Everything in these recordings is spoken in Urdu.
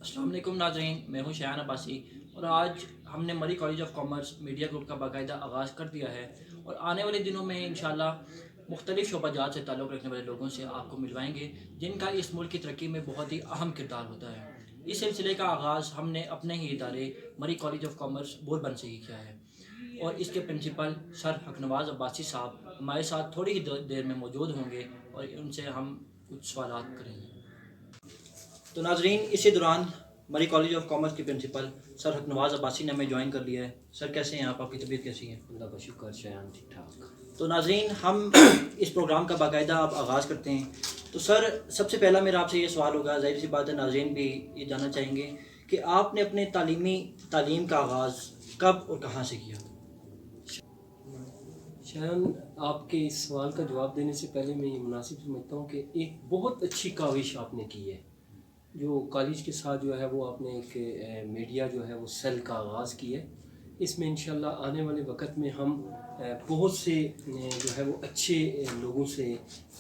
السلام علیکم ناظرین، میں ہوں شایان عباسی اور آج ہم نے Murree college of commerce media group کا باقاعدہ آغاز کر دیا ہے اور آنے والے دنوں میں انشاءاللہ مختلف شعبہ جات سے تعلق رکھنے والے لوگوں سے آپ کو ملوائیں گے جن کا اس ملک کی ترقی میں بہت ہی اہم کردار ہوتا ہے۔ اس سلسلے کا آغاز ہم نے اپنے ہی ادارے مری کالج آف کامرس بوربن سے ہی کیا ہے اور اس کے پرنسپل سر حقنواز عباسی صاحب ہمارے ساتھ تھوڑی ہی دیر میں موجود ہوں گے اور ان سے ہم کچھ سوالات کریں گے۔ تو ناظرین، اسی دوران مری کالج آف کامرس کے پرنسپل سر حقنواز عباسی نے ہمیں جوائن کر لیا ہے۔ سر کیسے ہیں آپ کی طبیعت کیسی ہے؟ اللہ کا شکر شایان، ٹھیک ٹھاک۔ تو ناظرین، ہم اس پروگرام کا باقاعدہ آپ آغاز کرتے ہیں۔ تو سر، سب سے پہلا میرا آپ سے یہ سوال ہوگا، ظاہر سی بات ہے ناظرین بھی یہ جاننا چاہیں گے کہ آپ نے اپنے تعلیم کا آغاز کب اور کہاں سے کیا؟ شایان، آپ کے اس سوال کا جواب دینے سے پہلے میں یہ مناسب سمجھتا ہوں کہ ایک بہت اچھی کاوش آپ نے کی ہے، جو کالج کے ساتھ جو ہے وہ آپ نے ایک میڈیا جو ہے وہ سیل کا آغاز کی ہے۔ اس میں انشاءاللہ آنے والے وقت میں ہم بہت سے جو ہے وہ اچھے لوگوں سے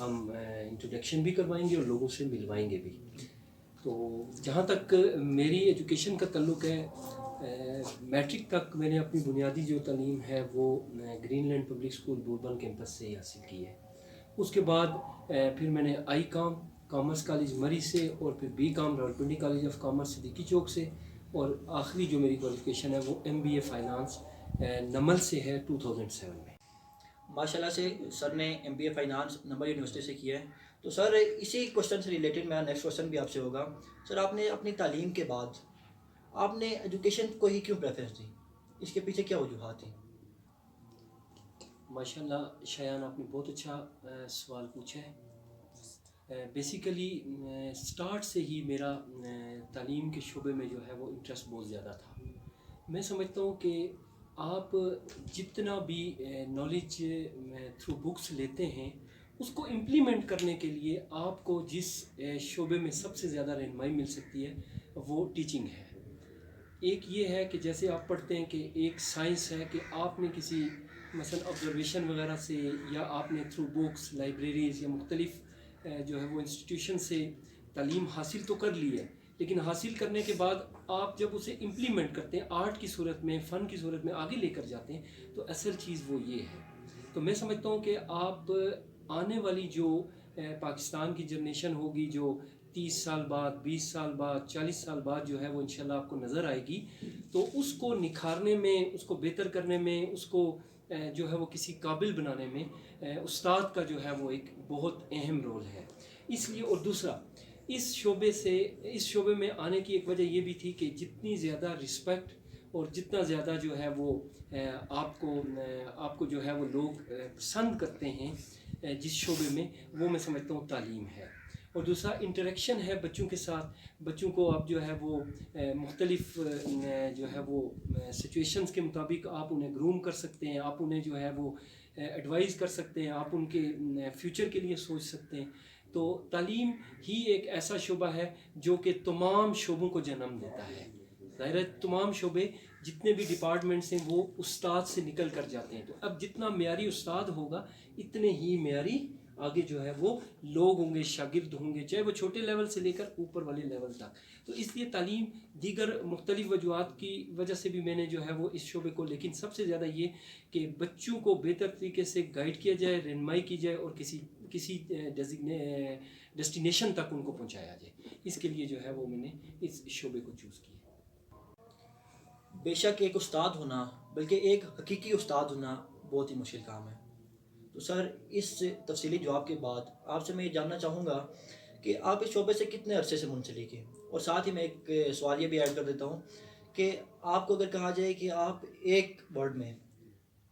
ہم انٹروڈکشن بھی کروائیں گے اور لوگوں سے ملوائیں گے بھی۔ تو جہاں تک میری ایجوکیشن کا تعلق ہے، میٹرک تک میں نے اپنی بنیادی جو تعلیم ہے وہ Green Land Public School Burban Campus سے ہی حاصل کی ہے۔ اس کے بعد پھر میں نے آئی کامرس کالج مری سے اور پھر BCom Rawalpindi College of Commerce Siddiqui Chowk سے، اور آخری جو میری کوالیفکیشن ہے وہ MBA فائنانس نمل سے ہے 2007 میں۔ ماشاءاللہ سے سر نے MBA فائنانس نمبل یونیورسٹی سے کیا ہے۔ تو سر، اسی کوشچن سے ریلیٹڈ میرا نیکسٹ کوشچن بھی آپ سے ہوگا۔ سر، آپ نے اپنی تعلیم کے بعد آپ نے ایجوکیشن کو ہی کیوں پریفرنس دی؟ اس کے پیچھے کیا وجوہات تھیں؟ ماشاءاللہ شایان، آپ نے بہت اچھا سوال پوچھا ہے۔ بیسیکلی سٹارٹ سے ہی میرا تعلیم کے شعبے میں جو ہے وہ انٹرسٹ بہت زیادہ تھا۔ میں سمجھتا ہوں کہ آپ جتنا بھی نالج تھرو بکس لیتے ہیں، اس کو امپلیمنٹ کرنے کے لیے آپ کو جس شعبے میں سب سے زیادہ رہنمائی مل سکتی ہے وہ ٹیچنگ ہے۔ ایک یہ ہے کہ جیسے آپ پڑھتے ہیں کہ ایک سائنس ہے کہ آپ نے کسی مثلا آبزرویشن وغیرہ سے، یا آپ نے تھرو بکس، لائبریریز یا مختلف جو ہے وہ انسٹیٹیوشن سے تعلیم حاصل تو کر لی ہے، لیکن حاصل کرنے کے بعد آپ جب اسے امپلیمنٹ کرتے ہیں آرٹ کی صورت میں، فن کی صورت میں آگے لے کر جاتے ہیں، تو اصل چیز وہ یہ ہے۔ تو میں سمجھتا ہوں کہ آپ آنے والی جو پاکستان کی جنریشن ہوگی، جو 30 سال بعد، 20 سال بعد، 40 سال بعد جو ہے وہ انشاءاللہ آپ کو نظر آئے گی، تو اس کو نکھارنے میں، اس کو بہتر کرنے میں، اس کو جو ہے وہ کسی قابل بنانے میں استاد کا جو ہے وہ ایک بہت اہم رول ہے۔ اس لیے، اور دوسرا، اس شعبے میں آنے کی ایک وجہ یہ بھی تھی کہ جتنی زیادہ رسپیکٹ اور جتنا زیادہ جو ہے وہ آپ کو جو ہے وہ لوگ پسند کرتے ہیں جس شعبے میں، وہ میں سمجھتا ہوں تعلیم ہے۔ اور دوسرا انٹریکشن ہے بچوں کے ساتھ۔ بچوں کو آپ جو ہے وہ مختلف جو ہے وہ سچویشنز کے مطابق آپ انہیں گروم کر سکتے ہیں، آپ انہیں جو ہے وہ ایڈوائز کر سکتے ہیں، آپ ان کے فیوچر کے لیے سوچ سکتے ہیں۔ تو تعلیم ہی ایک ایسا شعبہ ہے جو کہ تمام شعبوں کو جنم دیتا ہے۔ ظاہر ہے تمام شعبے جتنے بھی ڈپارٹمنٹس ہیں وہ استاد سے نکل کر جاتے ہیں، تو اب جتنا معیاری استاد ہوگا اتنے ہی معیاری آگے جو ہے وہ لوگ ہوں گے، شاگرد ہوں گے، چاہے وہ چھوٹے لیول سے لے کر اوپر والے لیول تک۔ تو اس لیے تعلیم دیگر مختلف وجوہات کی وجہ سے بھی میں نے جو ہے وہ اس شعبے کو، لیکن سب سے زیادہ یہ کہ بچوں کو بہتر طریقے سے گائیڈ کیا جائے، رہنمائی کی جائے اور کسی ڈیسٹینیشن تک ان کو پہنچایا جائے، اس کے لیے جو ہے وہ میں نے اس شعبے کو چوز کیا۔ بے شک ایک استاد ہونا، بلکہ ایک حقیقی استاد ہونا بہت ہی مشکل کام ہے۔ تو سر، اس تفصیلی جواب کے بعد آپ سے میں یہ جاننا چاہوں گا کہ آپ اس شعبے سے کتنے عرصے سے منسلک ہیں، اور ساتھ ہی میں ایک سوال یہ بھی ایڈ کر دیتا ہوں کہ آپ کو اگر کہا جائے کہ آپ ایک ورڈ میں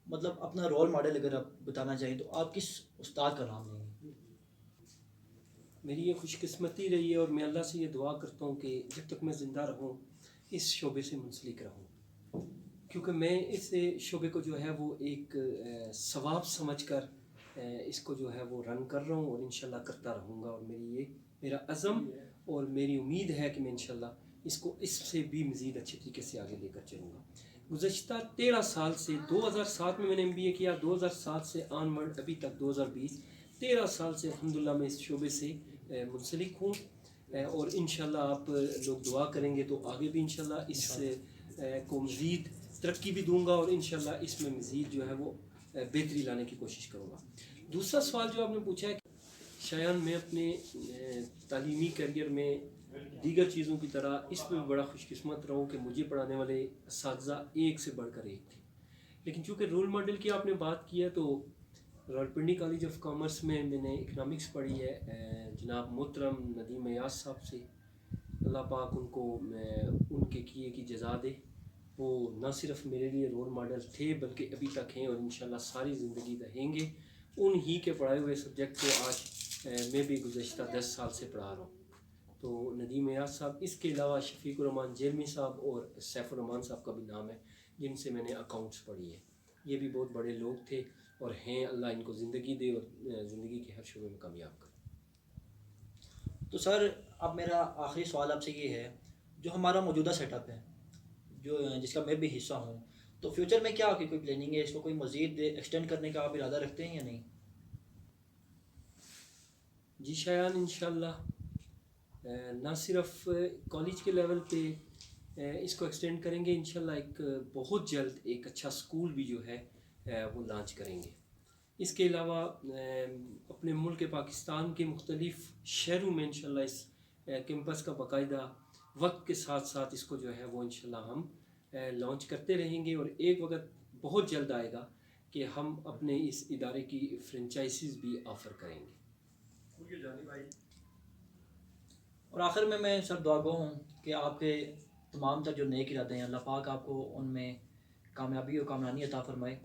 مطلب اپنا رول ماڈل اگر آپ بتانا چاہیں تو آپ کس استاد کا نام لیں گے؟ میری یہ خوش قسمتی رہی ہے اور میں اللہ سے یہ دعا کرتا ہوں کہ جب تک میں زندہ رہوں اس شعبے سے منسلک رہوں، کیونکہ میں اس شعبے کو جو ہے وہ ایک ثواب سمجھ کر اس کو جو ہے وہ رن کر رہا ہوں، اور انشاءاللہ کرتا رہوں گا، اور میرا عزم اور میری امید ہے کہ میں انشاءاللہ اس کو اس سے بھی مزید اچھے طریقے سے آگے لے کر چلوں گا۔ گزشتہ 13 سال سے، 2007 میں نے MBA کیا، 2007 سے آن ورڈ ابھی تک 2020، 13 سال سے الحمدللہ میں اس شعبے سے منسلک ہوں۔ اور انشاءاللہ آپ لوگ دعا کریں گے تو آگے بھی انشاءاللہ اس کو مزید ترقی بھی دوں گا، اور انشاءاللہ اس میں مزید جو ہے وہ بہتری لانے کی کوشش کروں گا۔ دوسرا سوال جو آپ نے پوچھا ہے، شایان میں اپنے تعلیمی کیریئر میں دیگر چیزوں کی طرح اس پہ بھی بڑا خوش قسمت رہا ہوں کہ مجھے پڑھانے والے اساتذہ ایک سے بڑھ کر ایک تھے، لیکن چونکہ رول ماڈل کی آپ نے بات کی ہے تو راولپنڈی کالج آف کامرس میں نے اکنامکس پڑھی ہے جناب محترم ندیم ایاز صاحب سے، اللہ پاک ان کو ان کے کیے کی جزا دے۔ وہ نہ صرف میرے لیے رول ماڈل تھے بلکہ ابھی تک ہیں اور انشاءاللہ ساری زندگی رہیں گے۔ ان ہی کے پڑھائے ہوئے سبجیکٹ کو آج میں بھی گزشتہ 10 سال سے پڑھا رہا ہوں۔ تو ندیم ایاز صاحب، اس کے علاوہ شفیق الرحمان جیرمی صاحب اور سیف الرحمان صاحب کا بھی نام ہے جن سے میں نے اکاؤنٹس پڑھی ہے۔ یہ بھی بہت بڑے لوگ تھے اور ہیں، اللہ ان کو زندگی دے اور زندگی کے ہر شعبے میں کامیاب کرے۔ تو سر اب میرا آخری سوال آپ سے یہ ہے، جو ہمارا موجودہ سیٹ اپ ہے، جو جس کا میں بھی حصہ ہوں، تو فیوچر میں کیا آپ کی کوئی پلاننگ ہے؟ اس کو کوئی مزید ایکسٹینڈ کرنے کا آپ ارادہ رکھتے ہیں یا نہیں؟ جی شایان، انشاءاللہ نہ صرف کالج کے لیول پہ اس کو ایکسٹینڈ کریں گے، انشاءاللہ ایک بہت جلد ایک اچھا اسکول بھی جو ہے وہ لانچ کریں گے۔ اس کے علاوہ اپنے ملک پاکستان کے مختلف شہروں میں انشاءاللہ اس کیمپس کا باقاعدہ وقت کے ساتھ ساتھ اس کو جو ہے وہ انشاءاللہ ہم لانچ کرتے رہیں گے، اور ایک وقت بہت جلد آئے گا کہ ہم اپنے اس ادارے کی فرنچائزیز بھی آفر کریں گے۔ اور آخر میں سر دعا گو ہوں کہ آپ کے تمام تر جو نیک ارادے ہیں، اللہ پاک آپ کو ان میں کامیابی اور کامرانی عطا فرمائے۔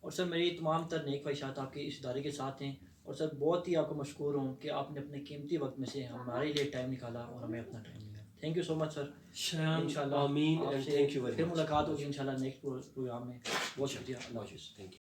اور سر میری تمام تر نیک خواہشات آپ کے اس ادارے کے ساتھ ہیں، اور سر بہت ہی آپ کو مشکور ہوں کہ آپ نے اپنے قیمتی وقت میں سے ہمارے لیے ٹائم نکالا اور ہمیں اپنا ٹائم دیا۔ تھینک یو سو مچ سر۔ شایان، انشاءاللہ آمین آپ اینڈ سے تھینک یو ویری پھر مچ۔ ملاقات ہوگی انشاءاللہ نیکسٹ پروگرام میں۔ بہت شکریہ، اللہ حافظ۔ Thank you.